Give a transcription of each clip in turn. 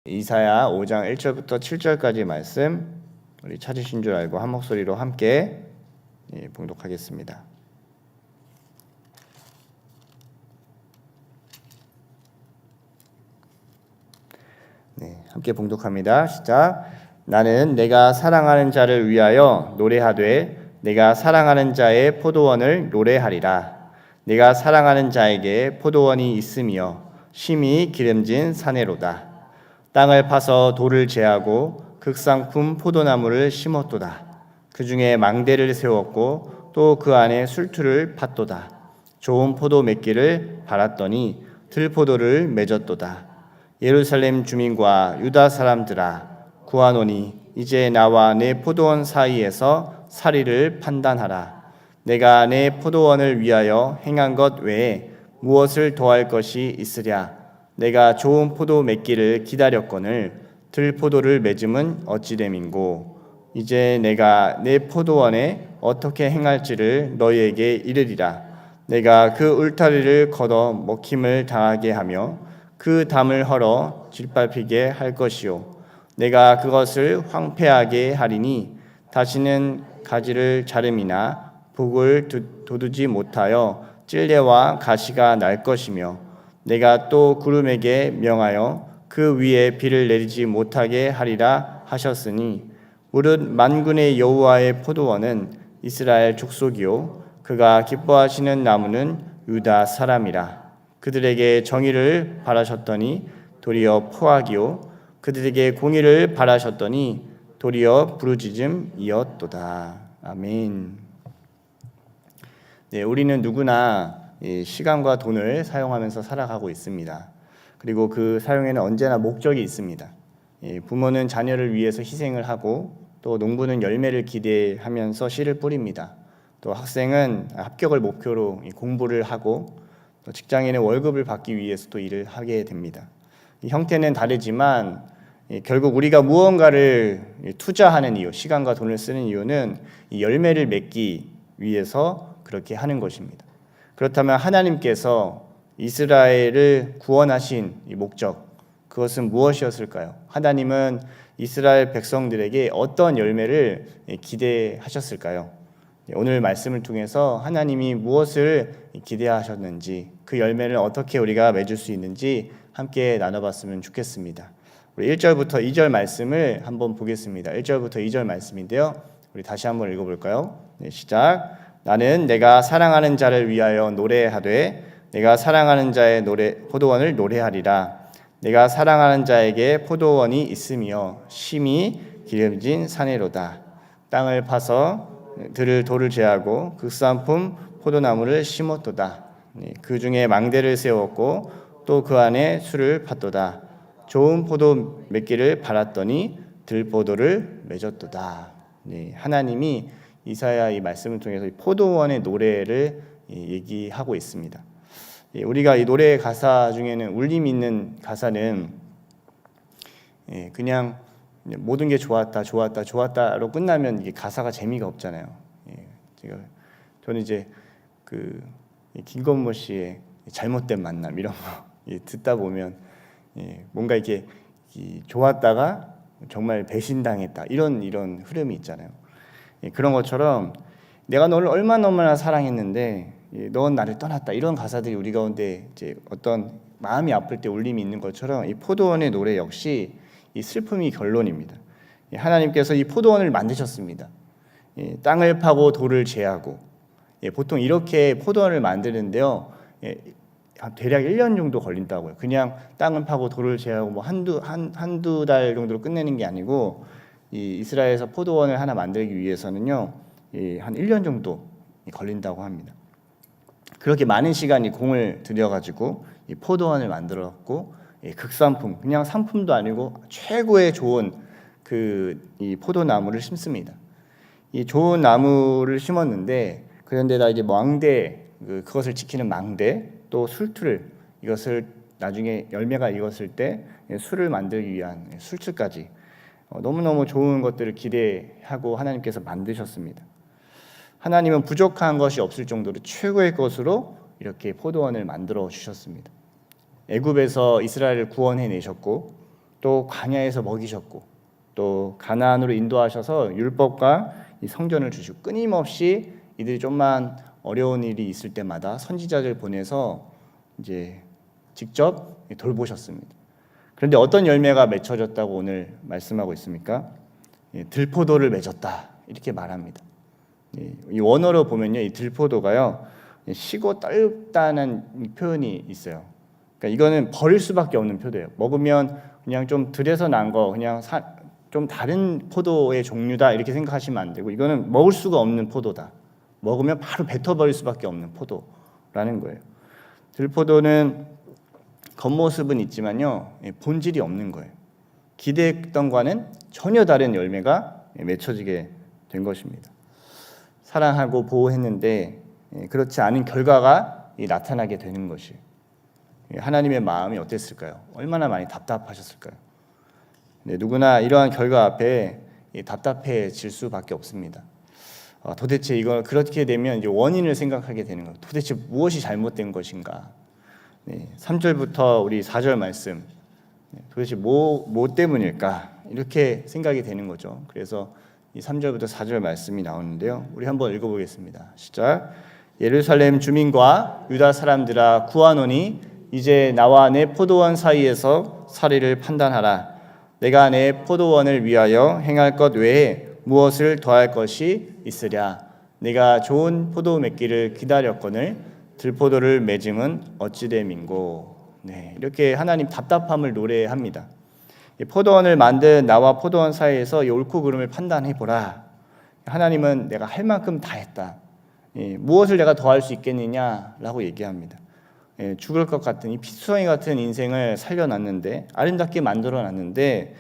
이사야 5장 1절부터 7절까지 말씀 우리 찾으신 줄 알고 한 목소리로 함께 봉독하겠습니다. 함께 봉독합니다. 시작. 나는 내가 사랑하는 자를 위하여 노래하되 내가 사랑하는 자의 포도원을 노래하리라. 내가 사랑하는 자에게 포도원이 있으며 심히 기름진 사내로다. 땅을 파서 돌을 제하고 극상품 포도나무를 심었도다. 그 중에 망대를 세웠고 또 그 안에 술투를 팠도다. 좋은 포도 맺기를 바랐더니 들포도를 맺었도다. 예루살렘 주민과 유다 사람들아 구하노니 이제 나와 내 포도원 사이에서 사리를 판단하라. 내가 내 포도원을 위하여 행한 것 외에 무엇을 더할 것이 있으랴. 내가 좋은 포도 맺기를 기다렸거늘 들포도를 맺음은 어찌됨인고. 이제 내가 내 포도원에 어떻게 행할지를 너희에게 이르리라. 내가 그 울타리를 걷어 먹힘을 당하게 하며 그 담을 헐어 짓밟히게 할 것이요. 내가 그것을 황폐하게 하리니 다시는 가지를 자름이나 북을 돋우지 못하여 찔레와 가시가 날 것이며 내가 또 구름에게 명하여 그 위에 비를 내리지 못하게 하리라 하셨으니 무릇 만군의 여호와의 포도원은 이스라엘 족속이요 그가 기뻐하시는 나무는 유다 사람이라. 그들에게 정의를 바라셨더니 도리어 포악이요 그들에게 공의를 바라셨더니 도리어 부르짖음이었도다. 아멘. 우리는 누구나 시간과 돈을 사용하면서 살아가고 있습니다. 그리고 그 사용에는 언제나 목적이 있습니다. 부모는 자녀를 위해서 희생을 하고 또 농부는 열매를 기대하면서 씨를 뿌립니다. 또 학생은 합격을 목표로 공부를 하고 또 직장인은 월급을 받기 위해서 또 일을 하게 됩니다. 이 형태는 다르지만 결국 우리가 무언가를 투자하는 이유, 시간과 돈을 쓰는 이유는 이 열매를 맺기 위해서 그렇게 하는 것입니다. 그렇다면 하나님께서 이스라엘을 구원하신 이 목적, 그것은 무엇이었을까요? 하나님은 이스라엘 백성들에게 어떤 열매를 기대하셨을까요? 오늘 말씀을 통해서 하나님이 무엇을 기대하셨는지, 그 열매를 어떻게 우리가 맺을 수 있는지 함께 나눠봤으면 좋겠습니다. 우리 1절부터 2절 말씀을 한번 보겠습니다. 1절부터 2절 말씀인데요. 우리 다시 한번 읽어볼까요? 시작. 나는 내가 사랑하는 자를 위하여 노래하되 내가 사랑하는 자의 포도원을 노래하리라. 내가 사랑하는 자에게 포도원이 있으며 심히 기름진 사내로다. 땅을 파서 돌을 제하고 극산품 포도나무를 심었도다. 그 중에 망대를 세웠고 또 그 안에 술을 팠도다. 좋은 포도 맺기를 바랐더니 들포도를 맺었도다. 하나님이 이사야 이 말씀을 통해서 포도원의 노래를 얘기하고 있습니다. 우리가 이 노래의 가사 중에는 울림 있는 가사는 그냥 모든 게 좋았다로 끝나면 이게 가사가 재미가 없잖아요. 저는 이제 그 김건모 씨의 잘못된 만남 이런 거 듣다 보면 뭔가 이렇게 좋았다가 정말 배신당했다 이런 흐름이 있잖아요. 그런 것처럼 내가 너를 얼마나 사랑했는데 넌 나를 떠났다 이런 가사들이 우리 가운데 이제 어떤 마음이 아플 때 울림이 있는 것처럼 이 포도원의 노래 역시 이 슬픔이 결론입니다. 하나님께서 이 포도원을 만드셨습니다. 땅을 파고 돌을 제하고 보통 이렇게 포도원을 만드는데요. 대략 1년 정도 걸린다고요. 그냥 땅을 파고 돌을 제하고 뭐 한두 달 정도로 끝내는 게 아니고 이 이스라엘에서 포도원을 하나 만들기 위해서는요. 한 1년 정도 걸린다고 합니다. 그렇게 많은 시간이 공을 들여가지고 이 포도원을 만들었고 극산품, 그냥 상품도 아니고 최고의 좋은 이 포도나무를 심습니다. 이 좋은 나무를 심었는데 그런데다 이제 망대, 그것을 지키는 망대, 또 술틀, 이것을 나중에 열매가 익었을 때 술을 만들기 위한 술틀까지 너무너무 좋은 것들을 기대하고 하나님께서 만드셨습니다. 하나님은 부족한 것이 없을 정도로 최고의 것으로 이렇게 포도원을 만들어 주셨습니다. 애굽에서 이스라엘을 구원해 내셨고 또 광야에서 먹이셨고 또 가나안으로 인도하셔서 율법과 이 성전을 주시고 끊임없이 이들이 좀만 어려운 일이 있을 때마다 선지자들 보내서 이제 직접 돌보셨습니다. 그런데 어떤 열매가 맺혀졌다고 오늘 말씀하고 있습니까? 들포도를 맺었다 이렇게 말합니다. 이 원어로 보면요, 이 들포도가요 시고 떫다는 표현이 있어요. 그러니까 이거는 버릴 수밖에 없는 표도예요. 먹으면 그냥 좀 들여서 난 거, 그냥 좀 다른 포도의 종류다 이렇게 생각하시면 안 되고, 이거는 먹을 수가 없는 포도다. 먹으면 바로 뱉어버릴 수밖에 없는 포도라는 거예요. 들포도는 겉모습은 있지만요, 본질이 없는 거예요. 기대했던 과는 전혀 다른 열매가 맺혀지게 된 것입니다. 사랑하고 보호했는데 그렇지 않은 결과가 나타나게 되는 것이에요. 하나님의 마음이 어땠을까요? 얼마나 많이 답답하셨을까요? 누구나 이러한 결과 앞에 답답해질 수밖에 없습니다. 도대체 이걸 그렇게 되면 이제 원인을 생각하게 되는 거예요. 도대체 무엇이 잘못된 것인가? 3절부터 우리 4절 말씀, 도대체 뭐 때문일까? 이렇게 생각이 되는 거죠. 그래서 이 3절부터 4절 말씀이 나오는데요. 우리 한번 읽어보겠습니다. 시작. 예루살렘 주민과 유다 사람들아 구하노니 이제 나와 내 포도원 사이에서 사리를 판단하라. 내가 내 포도원을 위하여 행할 것 외에 무엇을 더할 것이 있으랴. 내가 좋은 포도 맺기를 기다렸거늘 들포도를 맺음은 어찌됨인고. 이렇게 하나님 답답함을 노래합니다. 포도원을 만든 나와 포도원 사이에서 이 옳고 그름을 판단해보라. 하나님은 내가 할 만큼 다 했다. 무엇을 내가 더할 수 있겠느냐라고 얘기합니다. 죽을 것 같은 이 피투성이 같은 인생을 살려놨는데, 아름답게 만들어놨는데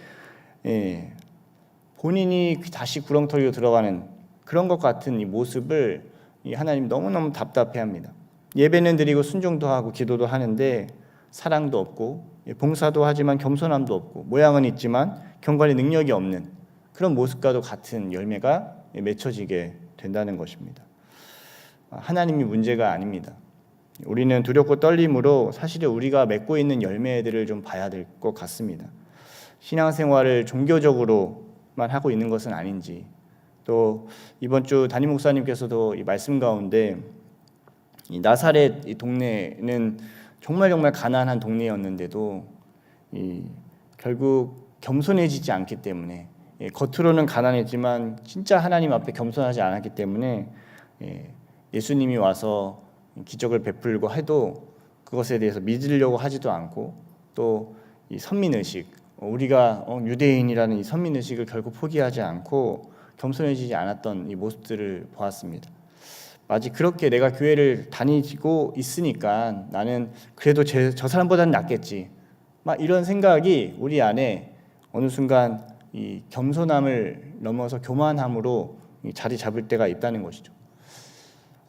본인이 다시 구렁텅이로 들어가는 그런 것 같은 이 모습을 하나님 너무너무 답답해합니다. 예배는 드리고 순종도 하고 기도도 하는데 사랑도 없고 봉사도 하지만 겸손함도 없고 모양은 있지만 경건의 능력이 없는 그런 모습과도 같은 열매가 맺혀지게 된다는 것입니다. 하나님이 문제가 아닙니다. 우리는 두렵고 떨림으로 사실은 우리가 맺고 있는 열매들을 좀 봐야 될 것 같습니다. 신앙생활을 종교적으로만 하고 있는 것은 아닌지, 또 이번 주 담임 목사님께서도 이 말씀 가운데 이 나사렛 이 동네는 정말 가난한 동네였는데도 결국 겸손해지지 않기 때문에, 겉으로는 가난했지만 진짜 하나님 앞에 겸손하지 않았기 때문에 예수님이 와서 기적을 베풀고 해도 그것에 대해서 믿으려고 하지도 않고, 또 이 선민의식, 우리가 유대인이라는 이 선민의식을 결국 포기하지 않고 겸손해지지 않았던 이 모습들을 보았습니다. 마치 그렇게 내가 교회를 다니고 있으니까 나는 그래도 저 사람보다는 낫겠지, 막 이런 생각이 우리 안에 어느 순간 이 겸손함을 넘어서 교만함으로 자리 잡을 때가 있다는 것이죠.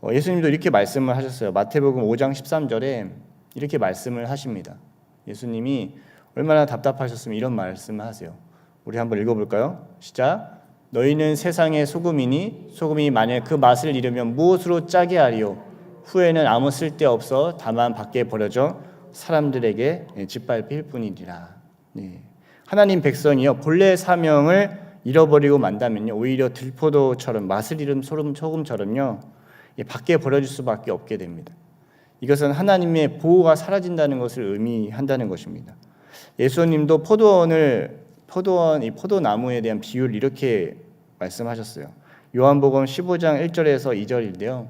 예수님도 이렇게 말씀을 하셨어요. 마태복음 5장 13절에 이렇게 말씀을 하십니다. 예수님이 얼마나 답답하셨으면 이런 말씀을 하세요. 우리 한번 읽어볼까요? 시작. 너희는 세상의 소금이니 소금이 만약 그 맛을 잃으면 무엇으로 짜게 하리요? 후에는 아무 쓸데없어 다만 밖에 버려져 사람들에게 짓밟힐 뿐이니라. 하나님 백성이요 본래 사명을 잃어버리고 만다면요 오히려 들포도처럼 맛을 잃은 소금처럼요 밖에 버려질 수밖에 없게 됩니다. 이것은 하나님의 보호가 사라진다는 것을 의미한다는 것입니다. 예수님도 이 포도나무에 대한 비유를 이렇게 말씀하셨어요. 요한복음 15장 1절에서 2절인데요.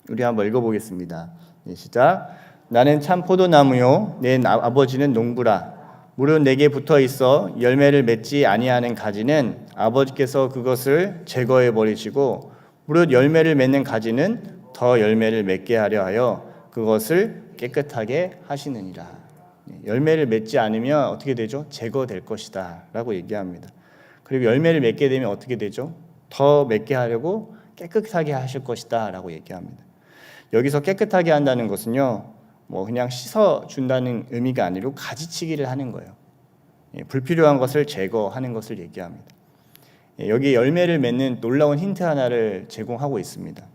우리 한번 읽어보겠습니다. 시작. 나는 참 포도나무요 내 아버지는 농부라. 무릇 내게 붙어 있어 열매를 맺지 아니하는 가지는 아버지께서 그것을 제거해 버리시고, 무릇 열매를 맺는 가지는 더 열매를 맺게 하려 하여 그것을 깨끗하게 하시느니라. 열매를 맺지 않으면 어떻게 되죠? 제거될 것이다 라고 얘기합니다. 그리고 열매를 맺게 되면 어떻게 되죠? 더 맺게 하려고 깨끗하게 하실 것이다 라고 얘기합니다. 여기서 깨끗하게 한다는 것은요 그냥 씻어준다는 의미가 아니고 가지치기를 하는 거예요. 불필요한 것을 제거하는 것을 얘기합니다. 여기 열매를 맺는 놀라운 힌트 하나를 제공하고 있습니다.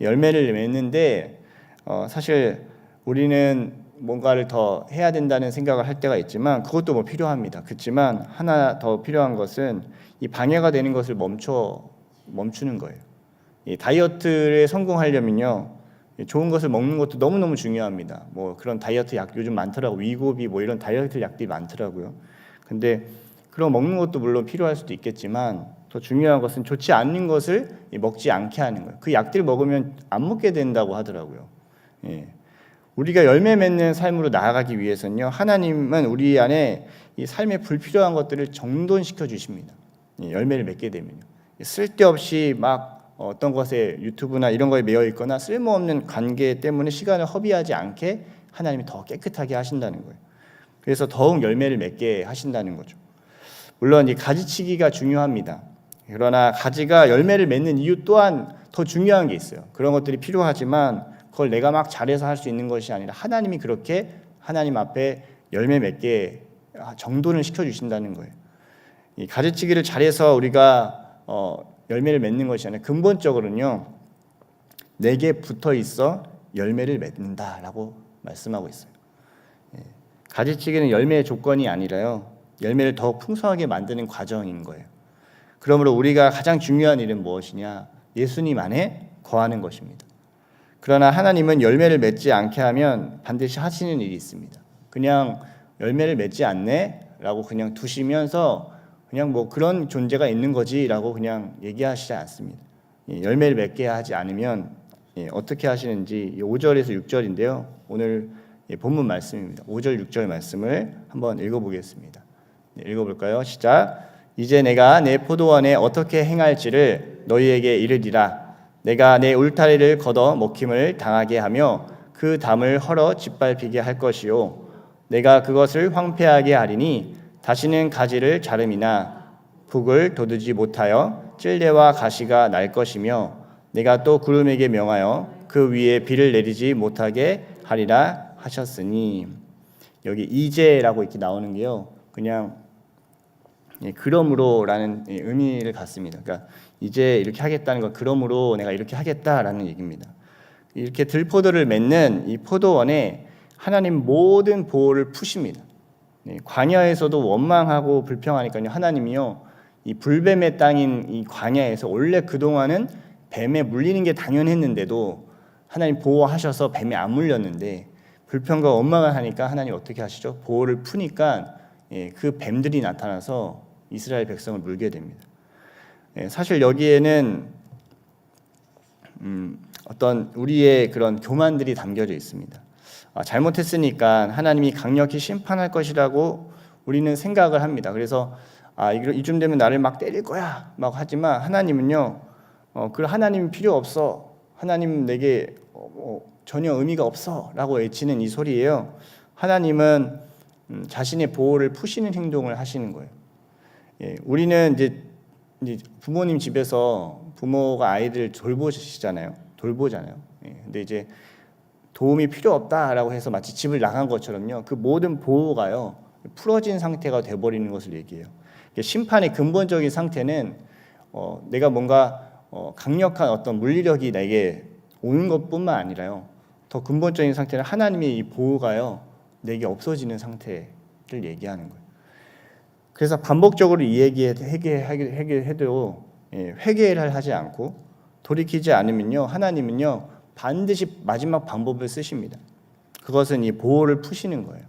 열매를 맺는데 사실 우리는 뭔가를 더 해야 된다는 생각을 할 때가 있지만 그것도 뭐 필요합니다. 그렇지만 하나 더 필요한 것은 이 방해가 되는 것을 멈추는 거예요. 이 다이어트에 성공하려면요, 좋은 것을 먹는 것도 너무너무 중요합니다. 뭐 그런 다이어트 약 요즘 많더라고. 위고비 뭐 이런 다이어트 약들이 많더라고요. 근데 그런 먹는 것도 물론 필요할 수도 있겠지만 더 중요한 것은 좋지 않는 것을 먹지 않게 하는 거예요. 그 약들 먹으면 안 먹게 된다고 하더라고요. 예. 우리가 열매 맺는 삶으로 나아가기 위해서는요, 하나님은 우리 안에 이 삶의 불필요한 것들을 정돈시켜 주십니다. 열매를 맺게 되면요, 쓸데없이 막 어떤 것에 유튜브나 이런 거에 매여 있거나 쓸모없는 관계 때문에 시간을 허비하지 않게 하나님이 더 깨끗하게 하신다는 거예요. 그래서 더욱 열매를 맺게 하신다는 거죠. 물론 이 가지치기가 중요합니다. 그러나 가지가 열매를 맺는 이유 또한 더 중요한 게 있어요. 그런 것들이 필요하지만 그걸 내가 막 잘해서 할 수 있는 것이 아니라 하나님이 그렇게 하나님 앞에 열매 맺게 정돈을 시켜주신다는 거예요. 이 가지치기를 잘해서 우리가 열매를 맺는 것이 아니라 근본적으로는요, 내게 붙어 있어 열매를 맺는다라고 말씀하고 있어요. 가지치기는 열매의 조건이 아니라요, 열매를 더욱 풍성하게 만드는 과정인 거예요. 그러므로 우리가 가장 중요한 일은 무엇이냐? 예수님 안에 거하는 것입니다. 그러나 하나님은 열매를 맺지 않게 하면 반드시 하시는 일이 있습니다. 그냥 열매를 맺지 않네라고 그냥 두시면서 그냥 뭐 그런 존재가 있는 거지라고 그냥 얘기하시지 않습니다. 열매를 맺게 하지 않으면 어떻게 하시는지 5절에서 6절인데요. 오늘 본문 말씀입니다. 5절 6절 말씀을 한번 읽어보겠습니다. 읽어볼까요? 시작. 이제 내가 내 포도원에 어떻게 행할지를 너희에게 이르리라. 내가 내 울타리를 걷어 먹힘을 당하게 하며 그 담을 헐어 짓밟히게 할 것이요, 내가 그것을 황폐하게 하리니 다시는 가지를 자름이나 북을 돋우지 못하여 찔레와 가시가 날 것이며, 내가 또 구름에게 명하여 그 위에 비를 내리지 못하게 하리라 하셨으니. 여기 이제라고 이렇게 나오는 게요, 그냥 그러므로라는 의미를 갖습니다. 그러니까 이제 이렇게 하겠다는 건 그러므로 내가 이렇게 하겠다라는 얘기입니다. 이렇게 들포도를 맺는 이 포도원에 하나님 모든 보호를 푸십니다. 광야에서도 원망하고 불평하니까요, 하나님이요, 이 불뱀의 땅인 이 광야에서 원래 그동안은 뱀에 물리는 게 당연했는데도 하나님 보호하셔서 뱀에 안 물렸는데 불평과 원망을 하니까 하나님 어떻게 하시죠? 보호를 푸니까 그 뱀들이 나타나서 이스라엘 백성을 물게 됩니다. 사실 여기에는 어떤 우리의 그런 교만들이 담겨져 있습니다. 잘못했으니까 하나님이 강력히 심판할 것이라고 우리는 생각을 합니다. 그래서 이쯤 되면 나를 막 때릴 거야 막 하지만 하나님은요, 그 하나님 필요 없어, 하나님 내게 전혀 의미가 없어 라고 외치는 이 소리예요. 하나님은 자신의 보호를 푸시는 행동을 하시는 거예요. 우리는 이제 부모님 집에서 부모가 아이들 돌보잖아요. 근데 이제 도움이 필요 없다라고 해서 마치 집을 나간 것처럼요, 그 모든 보호가요 풀어진 상태가 돼버리는 것을 얘기해요. 심판의 근본적인 상태는 내가 뭔가 강력한 어떤 물리력이 내게 오는 것뿐만 아니라요, 더 근본적인 상태는 하나님의 이 보호가요 내게 없어지는 상태를 얘기하는 거예요. 그래서 반복적으로 이 회개해도 회개를 하지 않고 돌이키지 않으면요, 하나님은요 반드시 마지막 방법을 쓰십니다. 그것은 이 보호를 푸시는 거예요.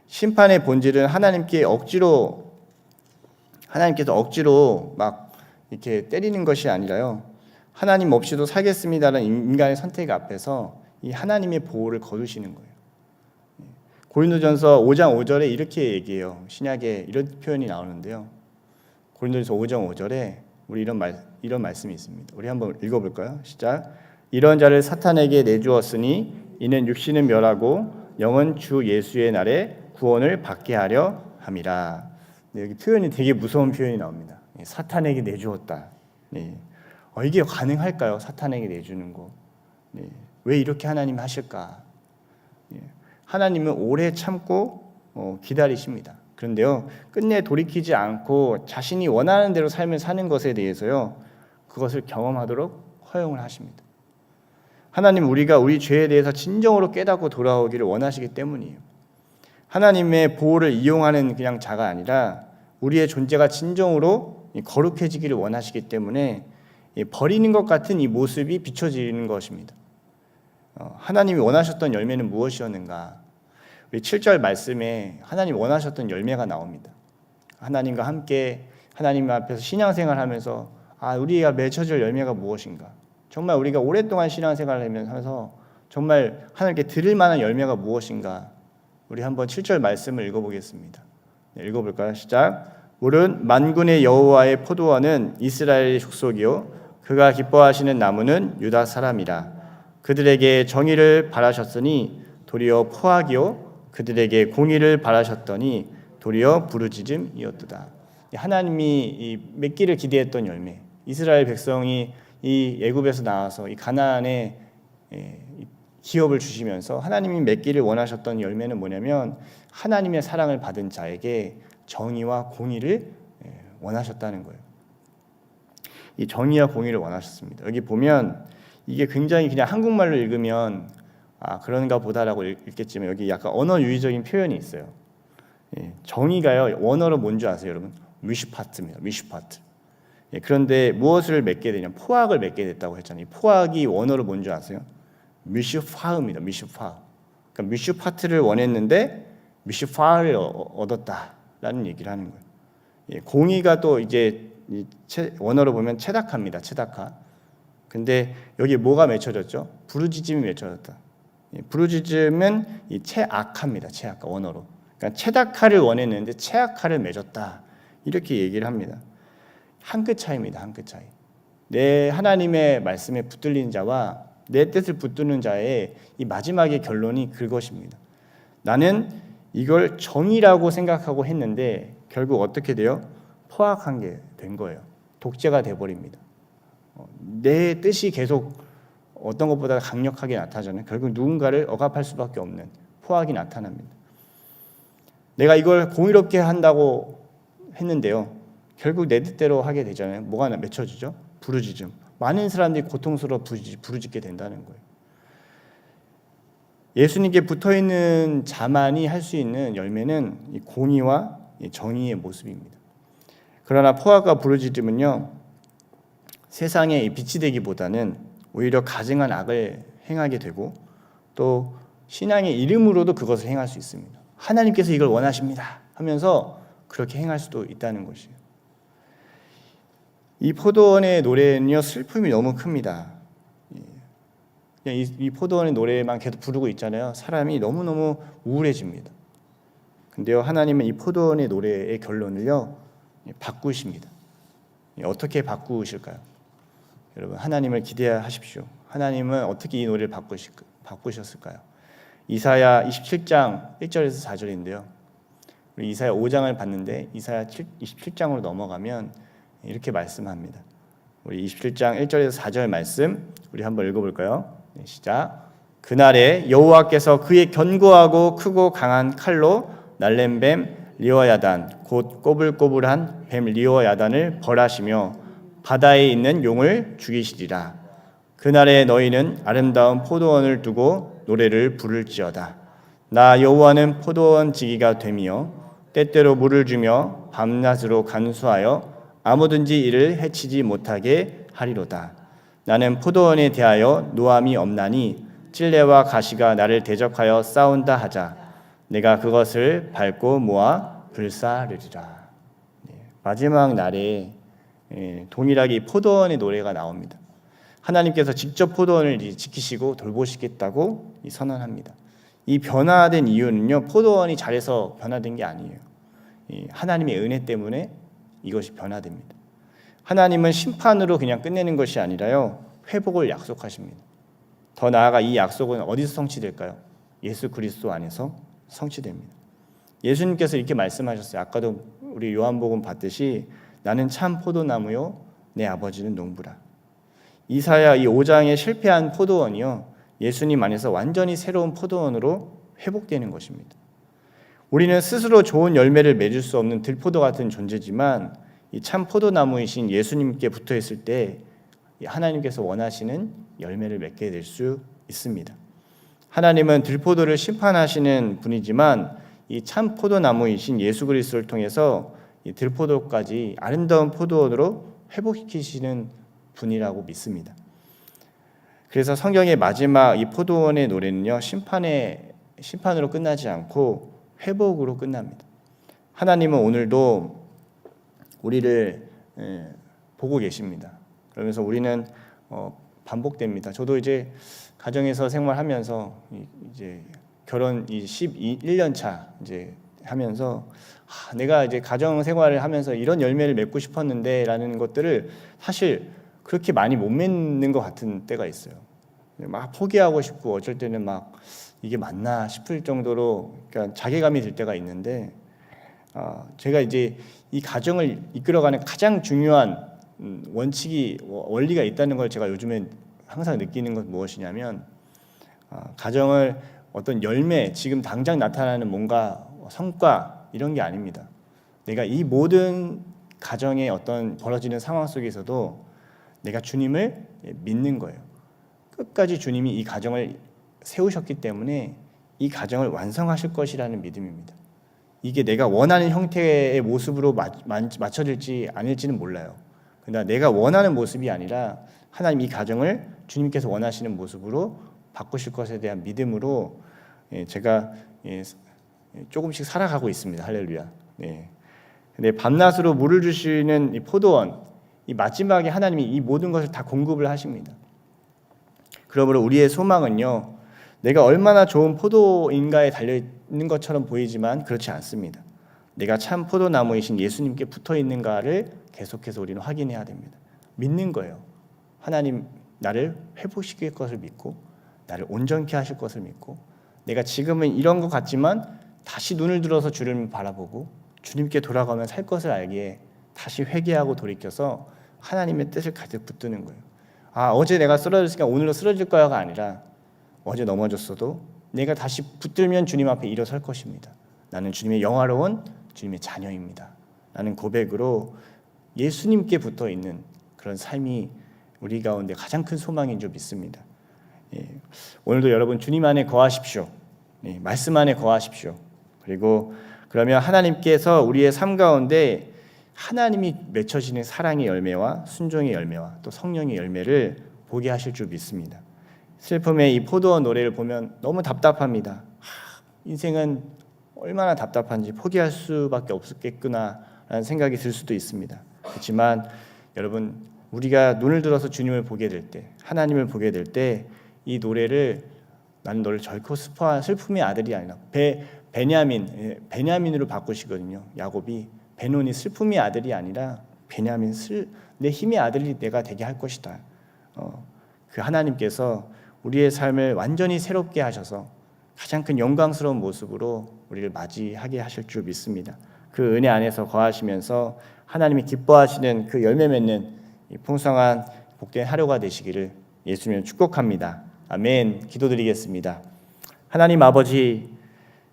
심판의 본질은 하나님께서 억지로 막 이렇게 때리는 것이 아니라요, 하나님 없이도 살겠습니다라는 인간의 선택 앞에서 이 하나님의 보호를 거두시는 거예요. 고린도전서 5장 5절에 이렇게 얘기해요. 신약에 이런 표현이 나오는데요, 고린도전서 5장 5절에 우리 이런 말씀이 있습니다. 우리 한번 읽어볼까요? 시작. 이런 자를 사탄에게 내주었으니 이는 육신은 멸하고 영은 주 예수의 날에 구원을 받게 하려 함이라. 여기 표현이 되게 무서운 표현이 나옵니다. 사탄에게 내주었다. 이게 가능할까요? 사탄에게 내주는 거. 왜 이렇게 하나님이 하실까? 하나님은 오래 참고 기다리십니다. 그런데요, 끝내 돌이키지 않고 자신이 원하는 대로 삶을 사는 것에 대해서요, 그것을 경험하도록 허용을 하십니다. 하나님 우리가 우리 죄에 대해서 진정으로 깨닫고 돌아오기를 원하시기 때문이에요. 하나님의 보호를 이용하는 그냥 자가 아니라 우리의 존재가 진정으로 거룩해지기를 원하시기 때문에 버리는 것 같은 이 모습이 비춰지는 것입니다. 하나님이 원하셨던 열매는 무엇이었는가? 우리 7절 말씀에 하나님 원하셨던 열매가 나옵니다. 하나님과 함께 하나님 앞에서 신앙생활하면서 우리가 맺어질 열매가 무엇인가? 정말 우리가 오랫동안 신앙생활을 하면서 정말 하나님께 드릴 만한 열매가 무엇인가? 우리 한번 7절 말씀을 읽어보겠습니다. 읽어볼까요? 시작. 물은 만군의 여호와의 포도원은 이스라엘의 족속이요 그가 기뻐하시는 나무는 유다 사람이라. 그들에게 정의를 바라셨으니 도리어 포악이요 그들에게 공의를 바라셨더니 도리어 부르짖음이었도다. 하나님이 맺기를 기대했던 열매, 이스라엘 백성이 이 애굽에서 나와서 이 가나안에 기업을 주시면서 하나님이 맺기를 원하셨던 열매는 뭐냐면 하나님의 사랑을 받은 자에게 정의와 공의를 원하셨다는 거예요. 이 정의와 공의를 원하셨습니다. 여기 보면 이게 굉장히 그냥 한국말로 읽으면 그런가 보다라고 읽겠지만 여기 약간 언어 유희적인 표현이 있어요. 정의가요 원어로 뭔지 아세요, 여러분? 미슈파트입니다. 미슈파트. 그런데 무엇을 맺게 되냐? 포악을 맺게 됐다고 했잖아요. 포악이 원어로 뭔지 아세요? 미슈파입니다. 미슈파. 그러니까 미슈파트를 원했는데 미슈파를 얻었다라는 얘기를 하는 거예요. 공의가 또 이제 원어로 보면 체다카입니다. 체다카. 근데 여기 뭐가 맺혀졌죠? 부르짖음이 맺혀졌다. 부르짖음은 이 체악하입니다. 체악하 원어로. 그러니까 체다카를 원했는데 체악하를 맺었다. 이렇게 얘기를 합니다. 한 끗 차이입니다. 한 끗 차이. 내 하나님의 말씀에 붙들린 자와 내 뜻을 붙드는 자의 이 마지막의 결론이 그것입니다. 나는 이걸 정의라고 생각하고 했는데 결국 어떻게 돼요? 포악한 게 된 거예요. 독재가 돼버립니다. 내 뜻이 계속 어떤 것보다 강력하게 나타나잖아요. 결국 누군가를 억압할 수밖에 없는 포악이 나타납니다. 내가 이걸 공의롭게 한다고 했는데요. 결국 내 뜻대로 하게 되잖아요. 뭐가 맺혀지죠? 부르짖음. 많은 사람들이 고통스러워 부르짖게 된다는 거예요. 예수님께 붙어있는 자만이 할 수 있는 열매는 이 공의와 이 정의의 모습입니다. 그러나 포악과 부르짖음은요. 세상에 빛이 되기보다는 오히려 가증한 악을 행하게 되고 또 신앙의 이름으로도 그것을 행할 수 있습니다. 하나님께서 이걸 원하십니다 하면서 그렇게 행할 수도 있다는 것이에요. 이 포도원의 노래는요 슬픔이 너무 큽니다. 이 포도원의 노래만 계속 부르고 있잖아요. 사람이 너무너무 우울해집니다. 근데요 하나님은 이 포도원의 노래의 결론을요 바꾸십니다. 어떻게 바꾸실까요? 여러분 하나님을 기대하십시오. 하나님은 어떻게 이 노래를 바꾸셨을까요? 이사야 27장 1절에서 4절인데요. 우리 이사야 5장을 봤는데 이사야 27장으로 넘어가면 이렇게 말씀합니다. 우리 27장 1절에서 4절 말씀 우리 한번 읽어볼까요? 네, 시작. 그날에 여호와께서 그의 견고하고 크고 강한 칼로 날랜 뱀 리워야단 곧 꼬불꼬불한 뱀 리워야단을 벌하시며 바다에 있는 용을 죽이시리라. 그날에 너희는 아름다운 포도원을 두고 노래를 부를지어다. 나 여호와는 포도원 지기가 되며 때때로 물을 주며 밤낮으로 간수하여 아무든지 이를 해치지 못하게 하리로다. 나는 포도원에 대하여 노함이 없나니 찔레와 가시가 나를 대적하여 싸운다 하자. 내가 그것을 밟고 모아 불사르리라. 마지막 날에 동일하게 포도원의 노래가 나옵니다. 하나님께서 직접 포도원을 지키시고 돌보시겠다고 선언합니다. 이 변화된 이유는요 포도원이 잘해서 변화된 게 아니에요. 하나님의 은혜 때문에 이것이 변화됩니다. 하나님은 심판으로 그냥 끝내는 것이 아니라요 회복을 약속하십니다. 더 나아가 이 약속은 어디서 성취될까요? 예수 그리스도 안에서 성취됩니다. 예수님께서 이렇게 말씀하셨어요. 아까도 우리 요한복음 봤듯이 나는 참 포도나무요 내 아버지는 농부라. 이사야 이 5장에 실패한 포도원이요 예수님 안에서 완전히 새로운 포도원으로 회복되는 것입니다. 우리는 스스로 좋은 열매를 맺을 수 없는 들포도 같은 존재지만 이 참 포도나무이신 예수님께 붙어 있을 때 하나님께서 원하시는 열매를 맺게 될 수 있습니다. 하나님은 들포도를 심판하시는 분이지만 이 참 포도나무이신 예수 그리스도를 통해서 이 들포도까지 아름다운 포도원으로 회복시키시는 분이라고 믿습니다. 그래서 성경의 마지막 이 포도원의 노래는요, 심판으로 끝나지 않고 회복으로 끝납니다. 하나님은 오늘도 우리를 보고 계십니다. 그러면서 우리는 반복됩니다. 저도 이제 가정에서 생활하면서 이제 결혼 11년 차 이제 하면서 내가 이제 가정 생활을 하면서 이런 열매를 맺고 싶었는데라는 것들을 사실 그렇게 많이 못 맺는 것 같은 때가 있어요. 막 포기하고 싶고 어쩔 때는 막 이게 맞나 싶을 정도로 그러니까 자괴감이 들 때가 있는데 제가 이제 이 가정을 이끌어가는 가장 중요한 원리가 있다는 걸 제가 요즘에 항상 느끼는 건 무엇이냐면 가정을 어떤 열매, 지금 당장 나타나는 뭔가 성과 이런 게 아닙니다. 내가 이 모든 가정의 어떤 벌어지는 상황 속에서도 내가 주님을 믿는 거예요. 끝까지 주님이 이 가정을 세우셨기 때문에 이 가정을 완성하실 것이라는 믿음입니다. 이게 내가 원하는 형태의 모습으로 맞춰질지 아닐지는 몰라요. 그러나 내가 원하는 모습이 아니라 하나님 이 가정을 주님께서 원하시는 모습으로 바꾸실 것에 대한 믿음으로 제가 조금씩 살아가고 있습니다. 할렐루야. 근데 밤낮으로 물을 주시는 이 포도원, 이 마지막에 하나님이 이 모든 것을 다 공급을 하십니다. 그러므로 우리의 소망은요, 내가 얼마나 좋은 포도인가에 달려 있는 것처럼 보이지만 그렇지 않습니다. 내가 참 포도나무이신 예수님께 붙어 있는가를 계속해서 우리는 확인해야 됩니다. 믿는 거예요. 하나님 나를 회복시킬 것을 믿고 나를 온전케 하실 것을 믿고 내가 지금은 이런 것 같지만 다시 눈을 들어서 주님을 바라보고 주님께 돌아가면 살 것을 알기에 다시 회개하고 돌이켜서 하나님의 뜻을 가득 붙드는 거예요. 어제 내가 쓰러졌으니까 오늘도 쓰러질 거야가 아니라 어제 넘어졌어도 내가 다시 붙들면 주님 앞에 일어설 것입니다. 나는 주님의 영화로운 주님의 자녀입니다. 라는 고백으로 예수님께 붙어 있는 그런 삶이 우리 가운데 가장 큰 소망인 줄 믿습니다. 오늘도 여러분 주님 안에 거하십시오. 말씀 안에 거하십시오. 그리고 그러면 하나님께서 우리의 삶 가운데 하나님이 맺혀지는 사랑의 열매와 순종의 열매와 또 성령의 열매를 보게 하실 줄 믿습니다. 슬픔의 이 포도원 노래를 보면 너무 답답합니다. 인생은 얼마나 답답한지 포기할 수밖에 없겠구나라는 생각이 들 수도 있습니다. 그렇지만 여러분 우리가 눈을 들어서 주님을 보게 될 때, 하나님을 보게 될 때 이 노래를 나는 너를 결코 슬픔의 아들이 아니라 베냐민으로 바꾸시거든요. 야곱이 베논이 슬픔의 아들이 아니라 베냐민 내 힘의 아들이 내가 되게 할 것이다. 그 하나님께서 우리의 삶을 완전히 새롭게 하셔서 가장 큰 영광스러운 모습으로 우리를 맞이하게 하실 줄 믿습니다. 그 은혜 안에서 거하시면서 하나님이 기뻐하시는 그 열매 맺는 이 풍성한 복된 하루가 되시기를 예수님을 축복합니다. 아멘. 기도드리겠습니다. 하나님 아버지,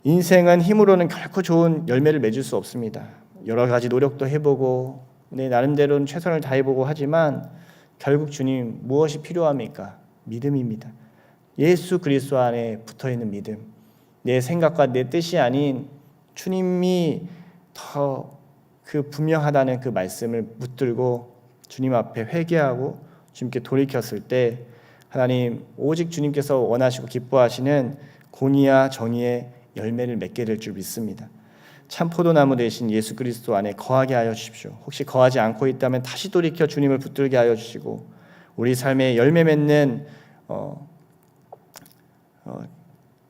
인생은 힘으로는 결코 좋은 열매를 맺을 수 없습니다. 여러 가지 노력도 해보고 내 나름대로는 최선을 다해보고 하지만 결국 주님 무엇이 필요합니까? 믿음입니다. 예수 그리스도 안에 붙어있는 믿음, 내 생각과 내 뜻이 아닌 주님이 더 그 분명하다는 그 말씀을 붙들고 주님 앞에 회개하고 주님께 돌이켰을 때 하나님 오직 주님께서 원하시고 기뻐하시는 공의와 정의의 열매를 맺게 될 줄 믿습니다. 참 포도나무 되신 예수 그리스도 안에 거하게 하여 주십시오. 혹시 거하지 않고 있다면 다시 돌이켜 주님을 붙들게 하여 주시고 우리 삶에 열매 맺는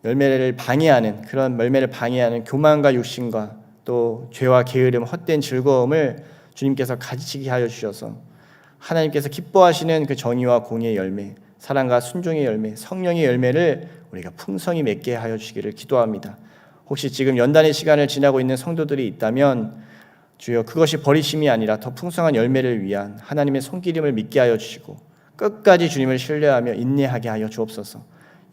열매를 방해하는 그런 열매를 방해하는 교만과 육신과 또 죄와 게으름, 헛된 즐거움을 주님께서 가지치게 하여 주셔서 하나님께서 기뻐하시는 그 정의와 공의의 열매, 사랑과 순종의 열매, 성령의 열매를 우리가 풍성히 맺게 하여 주시기를 기도합니다. 혹시 지금 연단의 시간을 지나고 있는 성도들이 있다면 주여 그것이 버리심이 아니라 더 풍성한 열매를 위한 하나님의 손기름을 믿게 하여 주시고 끝까지 주님을 신뢰하며 인내하게 하여 주옵소서.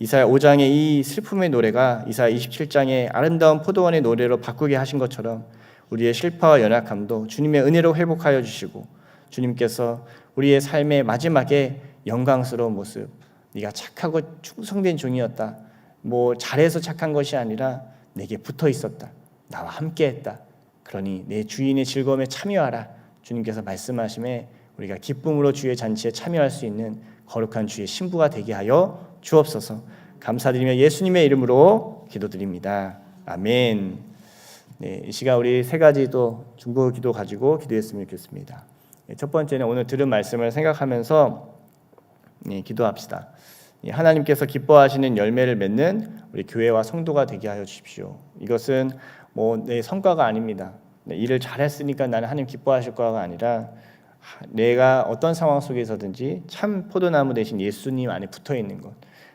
이사야 5장의 이 슬픔의 노래가 이사야 27장의 아름다운 포도원의 노래로 바꾸게 하신 것처럼 우리의 실패와 연약함도 주님의 은혜로 회복하여 주시고 주님께서 우리의 삶의 마지막에 영광스러운 모습, 네가 착하고 충성된 종이었다. 뭐 잘해서 착한 것이 아니라 내게 붙어 있었다. 나와 함께했다. 그러니 내 주인의 즐거움에 참여하라. 주님께서 말씀하심에 우리가 기쁨으로 주의 잔치에 참여할 수 있는 거룩한 주의 신부가 되게 하여 주옵소서. 감사드리며 예수님의 이름으로 기도드립니다. 아멘. 네, 이 시간 우리 세 가지 또 중보 기도 가지고 기도했으면 좋겠습니다. 첫 번째는 오늘 들은 말씀을 생각하면서 기도합시다. 하나님께서 기뻐하시는 열매를 맺는 우리 교회와 성도가 되게 하여 주십시오. 이것은 뭐 내 성과가 아닙니다. 일을 잘했으니까 나는 하나님 기뻐하실 거가 아니라 내가 어떤 상황 속에서든지 참 포도나무 대신 예수님 안에 붙어 있는 것,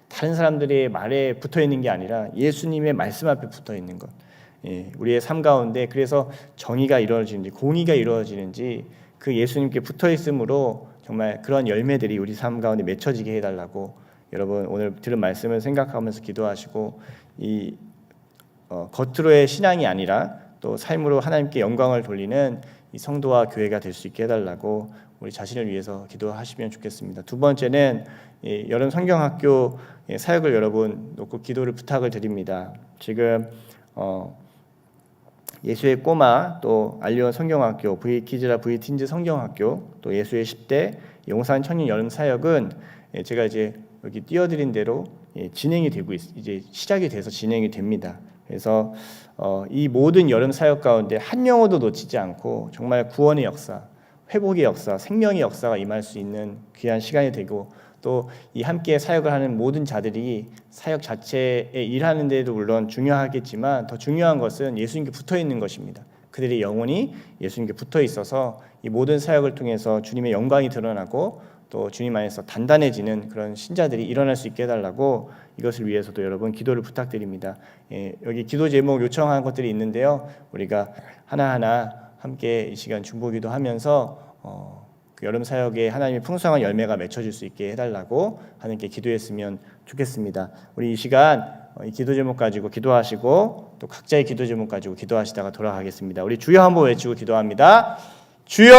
다른 사람들의 말에 붙어 있는 게 아니라 예수님의 말씀 앞에 붙어 있는 것, 우리의 삶 가운데 그래서 정의가 이루어지는지 공의가 이루어지는지 그 예수님께 붙어 있음으로 정말 그런 열매들이 우리 삶 가운데 맺혀지게 해달라고 여러분 오늘 들은 말씀을 생각하면서 기도하시고 이 겉으로의 신앙이 아니라 또 삶으로 하나님께 영광을 돌리는 이 성도와 교회가 될 수 있게 해달라고 우리 자신을 위해서 기도하시면 좋겠습니다. 두 번째는 여름 성경학교 사역을 여러분 놓고 기도를 부탁을 드립니다. 지금 예수의 꼬마 또 알리온 성경학교 V키즈라 V틴즈 성경학교 또 예수의 10대 용산 청년 여름 사역은 제가 이제 여기 띄워드린 대로 진행이 되고 이제 시작이 돼서 진행이 됩니다. 그래서 이 모든 여름 사역 가운데 한 영혼도 놓치지 않고 정말 구원의 역사, 회복의 역사, 생명의 역사가 임할 수 있는 귀한 시간이 되고 또 이 함께 사역을 하는 모든 자들이 사역 자체에 일하는 데도 물론 중요하겠지만 더 중요한 것은 예수님께 붙어 있는 것입니다. 그들의 영혼이 예수님께 붙어 있어서 이 모든 사역을 통해서 주님의 영광이 드러나고 또 주님 안에서 단단해지는 그런 신자들이 일어날 수 있게 해달라고 이것을 위해서도 여러분 기도를 부탁드립니다. 여기 기도 제목 요청하는 것들이 있는데요. 우리가 하나하나 함께 이 시간 중보기도 하면서 그 여름 사역에 하나님의 풍성한 열매가 맺혀질 수 있게 해달라고 하나님께 기도했으면 좋겠습니다. 우리 이 시간 이 기도 제목 가지고 기도하시고 또 각자의 기도 제목 가지고 기도하시다가 돌아가겠습니다. 우리 주여 한번 외치고 기도합니다. 주여!